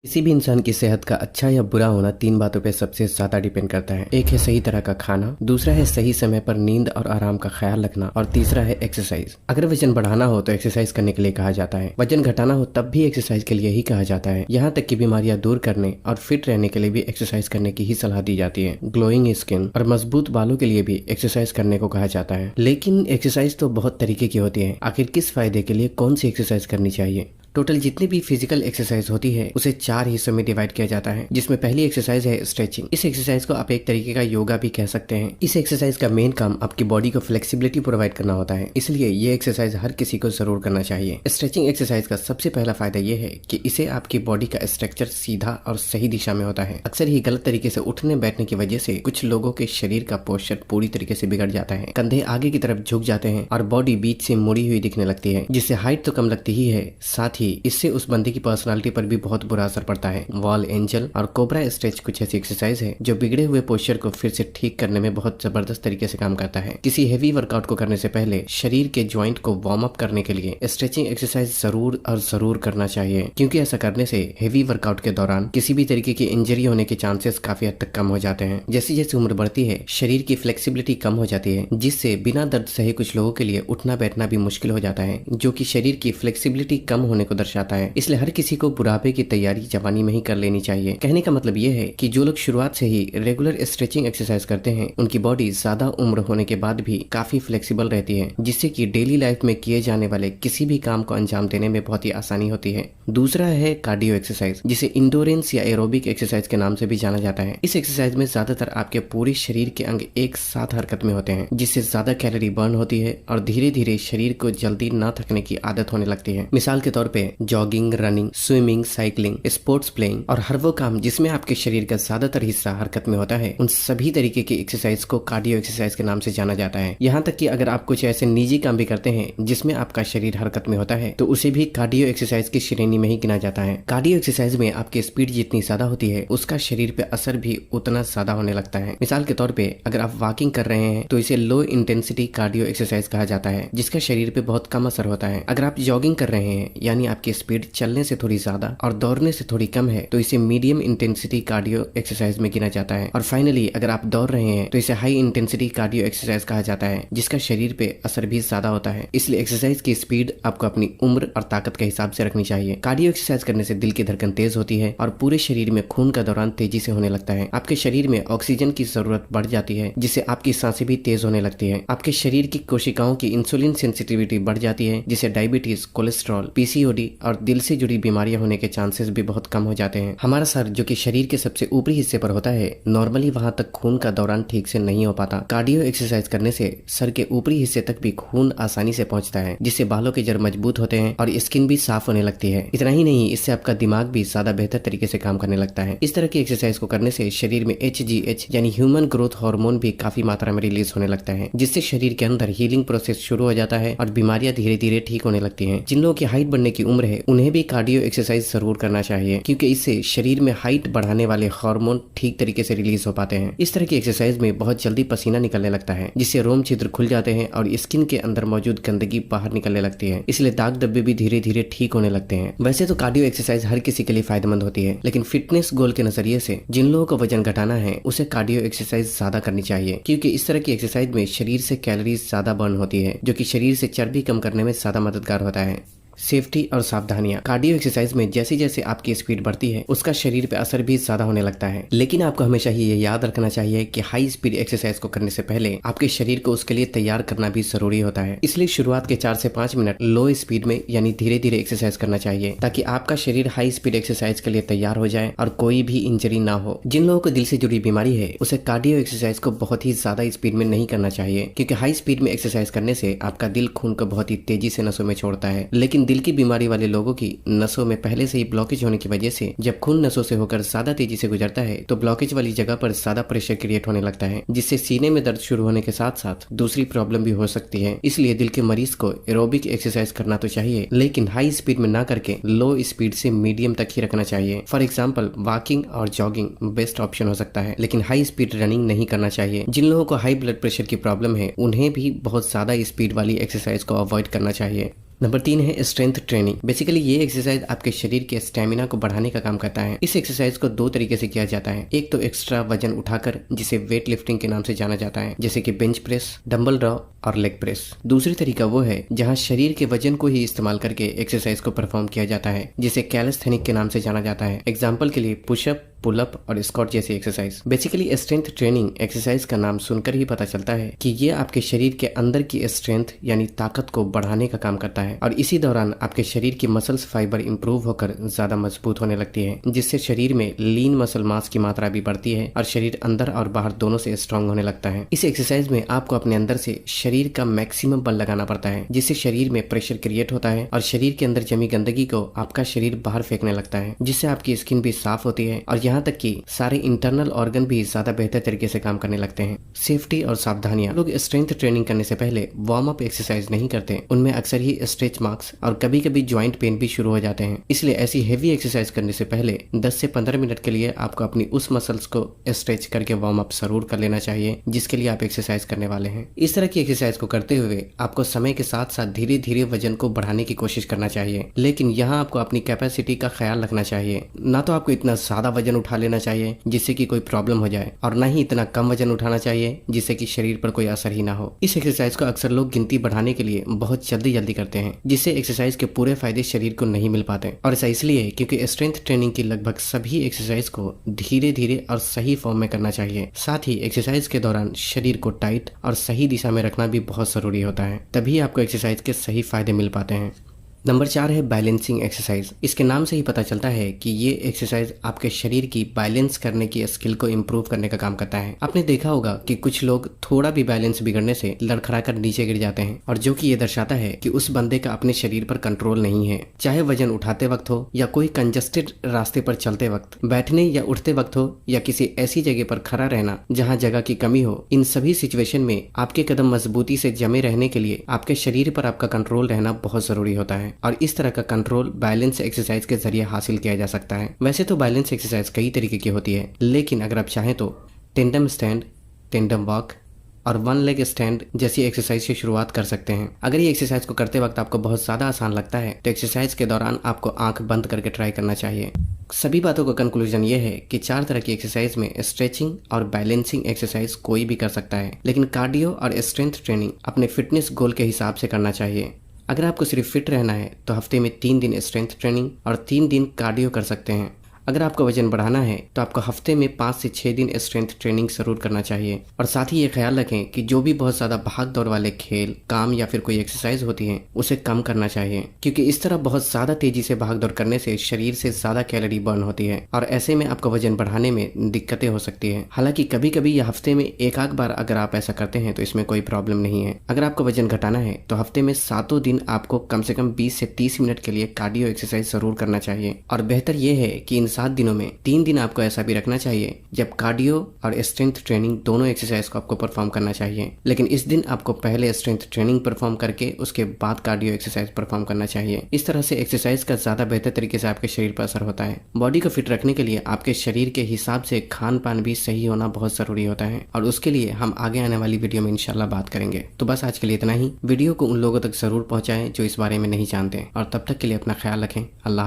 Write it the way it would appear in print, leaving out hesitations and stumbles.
किसी भी इंसान की सेहत का अच्छा या बुरा होना तीन बातों पे सबसे ज्यादा डिपेंड करता है। एक है सही तरह का खाना, दूसरा है सही समय पर नींद और आराम का ख्याल रखना, और तीसरा है एक्सरसाइज। अगर वजन बढ़ाना हो तो एक्सरसाइज करने के लिए कहा जाता है, वजन घटाना हो तब भी एक्सरसाइज के लिए ही कहा जाता है। यहाँ तक कि बीमारियां दूर करने और फिट रहने के लिए भी एक्सरसाइज करने की ही सलाह दी जाती है। ग्लोइंग स्किन और मजबूत बालों के लिए भी एक्सरसाइज करने को कहा जाता है। लेकिन एक्सरसाइज तो बहुत तरीके की होती है। आखिर किस फायदे के लिए कौन सी एक्सरसाइज करनी चाहिए? टोटल जितनी भी फिजिकल एक्सरसाइज होती है उसे 4 हिस्सों में डिवाइड किया जाता है, जिसमें पहली एक्सरसाइज है स्ट्रेचिंग। इस एक्सरसाइज को आप एक तरीके का योगा भी कह सकते हैं। इस एक्सरसाइज का मेन काम आपकी बॉडी को फ्लेक्सिबिलिटी प्रोवाइड करना होता है, इसलिए ये एक्सरसाइज हर किसी को जरूर करना चाहिए। स्ट्रेचिंग एक्सरसाइज का सबसे पहला फायदा ये है कि इसे आपकी बॉडी का स्ट्रक्चर सीधा और सही दिशा में होता है। अक्सर ही गलत तरीके से उठने बैठने की वजह से कुछ लोगों के शरीर का पोस्चर पूरी तरीके से बिगड़ जाता है। कंधे आगे की तरफ झुक जाते हैं और बॉडी बीच से मुड़ी हुई दिखने लगती है, जिससे हाइट तो कम लगती ही है, साथ ही इससे उस बंदे की पर्सनालिटी पर भी बहुत बुरा असर पड़ता है। वॉल एंजल और कोबरा स्ट्रेच कुछ ऐसी एक्सरसाइज है जो बिगड़े हुए पोस्चर को फिर से ठीक करने में बहुत जबरदस्त तरीके से काम करता है। किसी हेवी वर्कआउट को करने से पहले शरीर के ज्वाइंट को वार्म अप करने के लिए स्ट्रेचिंग एक्सरसाइज जरूर और जरूर करना चाहिए, क्योंकि ऐसा करने से हेवी वर्कआउट के दौरान किसी भी तरीके की इंजरी होने के चांसेस काफी हद तक कम हो जाते हैं। जैसे जैसे उम्र बढ़ती है शरीर की फ्लेक्सिबिलिटी कम हो जाती है, जिससे बिना दर्द सहे कुछ लोगों के लिए उठना बैठना भी मुश्किल हो जाता है, जो कि शरीर की फ्लेक्सिबिलिटी कम होने को दर्शाता है। इसलिए हर किसी को बुढ़ापे की तैयारी जवानी में ही कर लेनी चाहिए। कहने का मतलब ये है कि जो लोग शुरुआत से ही रेगुलर स्ट्रेचिंग एक्सरसाइज करते हैं उनकी बॉडी ज्यादा उम्र होने के बाद भी काफी फ्लेक्सिबल रहती है, जिससे कि डेली लाइफ में किए जाने वाले किसी भी काम को अंजाम देने में बहुत ही आसानी होती है। दूसरा है कार्डियो एक्सरसाइज, जिसे इंडोरेंस या एरोबिक एक्सरसाइज के नाम से भी जाना जाता है। इस एक्सरसाइज में ज्यादातर आपके पूरे शरीर के अंग एक साथ हरकत में होते हैं, जिससे ज्यादा कैलोरी बर्न होती है और धीरे धीरे शरीर को जल्दी ना थकने की आदत होने लगती है। मिसाल के तौर पे jogging, running, swimming, cycling, sports playing और हर वो काम जिसमें आपके शरीर का ज्यादातर हिस्सा हरकत में होता है, उन सभी तरीके की एक्सरसाइज को कार्डियो एक्सरसाइज के नाम से जाना जाता है। यहाँ तक कि अगर आप कुछ ऐसे निजी काम भी करते हैं जिसमें आपका शरीर हरकत में होता है तो उसे भी कार्डियो एक्सरसाइज की श्रेणी में ही गिना जाता है। कार्डियो एक्सरसाइज में आपकी स्पीड जितनी ज्यादा होती है उसका शरीर पे असर भी उतना ज्यादा होने लगता है। मिसाल के तौर पे अगर आप वॉकिंग कर रहे हैं तो इसे लो इंटेंसिटी कार्डियो एक्सरसाइज कहा जाता है, जिसका शरीर पे बहुत कम असर होता है। अगर आप जॉगिंग कर रहे हैं यानी आपकी स्पीड चलने से थोड़ी ज्यादा और दौड़ने से थोड़ी कम है तो इसे मीडियम इंटेंसिटी कार्डियो एक्सरसाइज में गिना जाता है। और फाइनली अगर आप दौड़ रहे हैं तो इसे हाई इंटेंसिटी कार्डियो एक्सरसाइज कहा जाता है, जिसका शरीर पे असर भी ज्यादा होता है। इसलिए एक्सरसाइज की स्पीड आपको अपनी उम्र और ताकत के हिसाब से रखनी चाहिए। कार्डियो एक्सरसाइज करने से दिल की धड़कन तेज होती है और पूरे शरीर में खून का दौरान तेजी से होने लगता है। आपके शरीर में ऑक्सीजन की जरूरत बढ़ जाती है, जिससे आपकी सांसें भी तेज होने लगती है। आपके शरीर की कोशिकाओं की इंसुलिन सेंसिटिविटी बढ़ जाती है, जिससे डायबिटीज, कोलेस्ट्रॉल, पीसीओडी और दिल से जुड़ी बीमारियां होने के चांसेस भी बहुत कम हो जाते हैं। हमारा सर जो कि शरीर के सबसे ऊपरी हिस्से पर होता है, नॉर्मली वहां तक खून का दौरान ठीक से नहीं हो पाता। कार्डियो एक्सरसाइज करने से सर के ऊपरी हिस्से तक भी खून आसानी से पहुंचता है, जिससे बालों के जड़ मजबूत होते हैं और स्किन भी साफ होने लगती है। इतना ही नहीं, इससे आपका दिमाग भी ज्यादा बेहतर तरीके से काम करने लगता है। इस तरह की एक्सरसाइज को करने से शरीर में HGH यानी ह्यूमन ग्रोथ हार्मोन भी काफी मात्रा में रिलीज होने लगता है, जिससे शरीर के अंदर हीलिंग प्रोसेस शुरू हो जाता है और बीमारियां धीरे धीरे ठीक होने लगती हैं। जिन लोगों की हाइट बढ़ने की उम्र है उन्हें भी कार्डियो एक्सरसाइज जरूर करना चाहिए, क्योंकि इससे शरीर में हाइट बढ़ाने वाले हार्मोन ठीक तरीके से रिलीज हो पाते हैं। इस तरह की एक्सरसाइज में बहुत जल्दी पसीना निकलने लगता है, जिससे रोम छिद्र खुल जाते हैं और स्किन के अंदर मौजूद गंदगी बाहर निकलने लगती है। इसलिए दाग धब्बे भी धीरे धीरे ठीक होने लगते हैं। वैसे तो कार्डियो एक्सरसाइज हर किसी के लिए फायदेमंद होती है, लेकिन फिटनेस गोल के नजरिए से जिन लोगों को वजन घटाना है उसे कार्डियो एक्सरसाइज ज्यादा करनी चाहिए, क्योंकि इस तरह की एक्सरसाइज में शरीर से कैलोरीज ज्यादा बर्न होती है, जो कि शरीर से चर्बी कम करने में ज्यादा मददगार होता है। सेफ्टी और सावधानियां। कार्डियो एक्सरसाइज में जैसे जैसे आपकी स्पीड बढ़ती है उसका शरीर पे असर भी ज्यादा होने लगता है, लेकिन आपको हमेशा ही ये याद रखना चाहिए कि हाई स्पीड एक्सरसाइज को करने से पहले आपके शरीर को उसके लिए तैयार करना भी जरूरी होता है। इसलिए शुरुआत के 4 से 5 मिनट लो स्पीड में यानी धीरे धीरे एक्सरसाइज करना चाहिए, ताकि आपका शरीर हाई स्पीड एक्सरसाइज के लिए तैयार हो जाए और कोई भी इंजरी ना हो। जिन लोगों को दिल से जुड़ी बीमारी है उसे कार्डियो एक्सरसाइज को बहुत ही ज्यादा स्पीड में नहीं करना चाहिए, क्योंकि हाई स्पीड में एक्सरसाइज करने से आपका दिल खून को बहुत ही तेजी से नसों में छोड़ता है। लेकिन दिल की बीमारी वाले लोगों की नसों में पहले से ही ब्लॉकेज होने की वजह से जब खून नसों से होकर ज्यादा तेजी से गुजरता है तो ब्लॉकेज वाली जगह पर ज्यादा प्रेशर क्रिएट होने लगता है, जिससे सीने में दर्द शुरू होने के साथ साथ दूसरी प्रॉब्लम भी हो सकती है। इसलिए दिल के मरीज को एरोबिक एक्सरसाइज करना तो चाहिए, लेकिन हाई स्पीड में ना करके लो स्पीड से मीडियम तक ही रखना चाहिए। फॉर एग्जाम्पल वॉकिंग और जॉगिंग बेस्ट ऑप्शन हो सकता है, लेकिन हाई स्पीड रनिंग नहीं करना चाहिए। जिन लोगों को हाई ब्लड प्रेशर की प्रॉब्लम है उन्हें भी बहुत ज्यादा स्पीड वाली एक्सरसाइज को अवॉइड करना चाहिए। नंबर 3 है स्ट्रेंथ ट्रेनिंग। बेसिकली ये एक्सरसाइज आपके शरीर के स्टेमिना को बढ़ाने का काम करता है। इस एक्सरसाइज को 2 तरीके से किया जाता है। एक तो एक्स्ट्रा वजन उठाकर, जिसे वेट लिफ्टिंग के नाम से जाना जाता है, जैसे कि बेंच प्रेस, डंबल रॉ और लेग प्रेस। दूसरी तरीका वो है जहाँ शरीर के वजन को ही इस्तेमाल करके एक्सरसाइज को परफॉर्म किया जाता है, जिसे कैलिस्थेनिक के नाम से जाना जाता है। एग्जाम्पल के लिए पुशअप, पुलअप और स्क्वाट जैसी exercise. Basically strength training exercise का नाम सुनकर ही पता चलता है कि ये आपके शरीर के अंदर की स्ट्रेंथ यानी ताकत को बढ़ाने का काम करता है और इसी दौरान आपके शरीर की मसल्स फाइबर इंप्रूव होकर ज्यादा मजबूत होने लगती है, जिससे शरीर में लीन मसल मास की मात्रा भी बढ़ती है और शरीर अंदर और बाहर दोनों से स्ट्रांग होने लगता है। इस एक्सरसाइज में आपको अपने अंदर से शरीर का मैक्सिमम बल लगाना पड़ता है, जिससे शरीर में प्रेशर क्रिएट होता है और शरीर के अंदर जमी गंदगी को आपका शरीर बाहर फेंकने लगता है, जिससे आपकी स्किन भी साफ होती है और यहाँ तक कि सारे इंटरनल ऑर्गन भी ज्यादा बेहतर तरीके से काम करने लगते हैं। सेफ्टी और सावधानियां। लोग स्ट्रेंथ ट्रेनिंग करने से पहले वार्म अप एक्सरसाइज नहीं करते, उनमें अक्सर ही स्ट्रेच मार्क्स और कभी कभी ज्वाइंट पेन भी शुरू हो जाते हैं। इसलिए ऐसी हेवी एक्सरसाइज करने से पहले 10 से 15 मिनट के लिए आपको अपनी उस मसल्स को स्ट्रेच करके वार्म अप जरूर कर लेना चाहिए जिसके लिए आप एक्सरसाइज करने वाले हैं। इस तरह की एक्सरसाइज को करते हुए आपको समय के साथ साथ धीरे धीरे वजन को बढ़ाने की कोशिश करना चाहिए, लेकिन यहाँ आपको अपनी कैपेसिटी का ख्याल रखना चाहिए। ना तो आपको इतना ज्यादा वजन उठा लेना चाहिए जिससे कि कोई प्रॉब्लम हो जाए और ना ही इतना कम वजन उठाना चाहिए जिससे कि शरीर पर कोई असर ही ना हो। इस एक्सरसाइज को अक्सर लोग गिनती बढ़ाने के लिए बहुत जल्दी करते हैं, जिससे एक्सरसाइज के पूरे फायदे शरीर को नहीं मिल पाते। और ऐसा इसलिए क्योंकि स्ट्रेंथ ट्रेनिंग की लगभग सभी एक्सरसाइज को धीरे धीरे और सही फॉर्म में करना चाहिए। साथ ही एक्सरसाइज के दौरान शरीर को टाइट और सही दिशा में रखना भी बहुत जरूरी होता है, तभी आपको एक्सरसाइज के सही फायदे मिल पाते हैं। नंबर 4 है बैलेंसिंग एक्सरसाइज। इसके नाम से ही पता चलता है कि ये एक्सरसाइज आपके शरीर की बैलेंस करने की स्किल को इम्प्रूव करने का काम करता है। आपने देखा होगा कि कुछ लोग थोड़ा भी बैलेंस बिगड़ने से लड़खड़ाकर नीचे गिर जाते हैं, और जो कि ये दर्शाता है कि उस बंदे का अपने शरीर पर कंट्रोल नहीं है। चाहे वजन उठाते वक्त हो या कोई कंजस्टेड रास्ते पर चलते वक्त, बैठने या उठते वक्त हो या किसी ऐसी जगह पर खड़ा रहना जहाँ जगह की कमी हो, इन सभी सिचुएशन में आपके कदम मजबूती से जमे रहने के लिए आपके शरीर पर आपका कंट्रोल रहना बहुत जरूरी होता है। और इस तरह का कंट्रोल बैलेंस एक्सरसाइज के जरिए हासिल किया जा सकता है। वैसे तो बैलेंस एक्सरसाइज कई तरीके की होती है, लेकिन अगर आप चाहें तो टेंडम स्टैंड, टेंडम वॉक और वन लेग स्टैंड जैसी एक्सरसाइज से शुरुआत कर सकते हैं। अगर ये एक्सरसाइज को करते वक्त आपको बहुत ज्यादा आसान लगता है तो एक्सरसाइज के दौरान आपको आंख बंद करके ट्राई करना चाहिए। सभी बातों का कंक्लूजन ये है कि 4 तरह की एक्सरसाइज में स्ट्रेचिंग और बैलेंसिंग एक्सरसाइज कोई भी कर सकता है, लेकिन कार्डियो और स्ट्रेंथ ट्रेनिंग अपने फिटनेस गोल के हिसाब से करना चाहिए। अगर आपको सिर्फ फिट रहना है तो हफ्ते में 3 दिन स्ट्रेंथ ट्रेनिंग और 3 दिन कार्डियो कर सकते हैं। अगर आपको वजन बढ़ाना है तो आपको हफ्ते में 5 से 6 दिन स्ट्रेंथ ट्रेनिंग जरूर करना चाहिए। और साथ ही ये ख्याल रखें कि जो भी बहुत ज्यादा भाग दौड़ वाले खेल, काम या फिर कोई एक्सरसाइज होती है उसे कम करना चाहिए, क्योंकि इस तरह बहुत ज्यादा तेजी से भाग दौड़ करने से शरीर से ज्यादा कैलोरी बर्न होती है और ऐसे में आपको वजन बढ़ाने में दिक्कतें हो सकती है। हालांकि कभी कभी या हफ्ते में एक आध बार अगर आप ऐसा करते हैं तो इसमें कोई प्रॉब्लम नहीं है। अगर आपको वजन घटाना है तो हफ्ते में 7 दिन आपको कम से कम 20 से 30 मिनट के लिए कार्डियो एक्सरसाइज जरूर करना चाहिए। और बेहतर यह है कि इन 7 दिनों में 3 दिन आपको ऐसा भी रखना चाहिए जब कार्डियो और स्ट्रेंथ ट्रेनिंग दोनों एक्सरसाइज को आपको परफॉर्म करना चाहिए, लेकिन इस दिन आपको पहले स्ट्रेंथ ट्रेनिंग परफॉर्म करके उसके बाद कार्डियो एक्सरसाइज परफॉर्म करना चाहिए। इस तरह से एक्सरसाइज का ज्यादा बेहतर तरीके से आपके शरीर पर असर होता है। बॉडी को फिट रखने के लिए आपके शरीर के हिसाब से खान पान भी सही होना बहुत जरूरी होता है, और उसके लिए हम आगे आने वाली वीडियो में इंशाल्लाह बात करेंगे। तो बस आज के लिए इतना ही। वीडियो को उन लोगों तक जरूर पहुंचाएं जो इस बारे में नहीं जानते, और तब तक के लिए अपना ख्याल रखें। अल्लाह हाफिज़।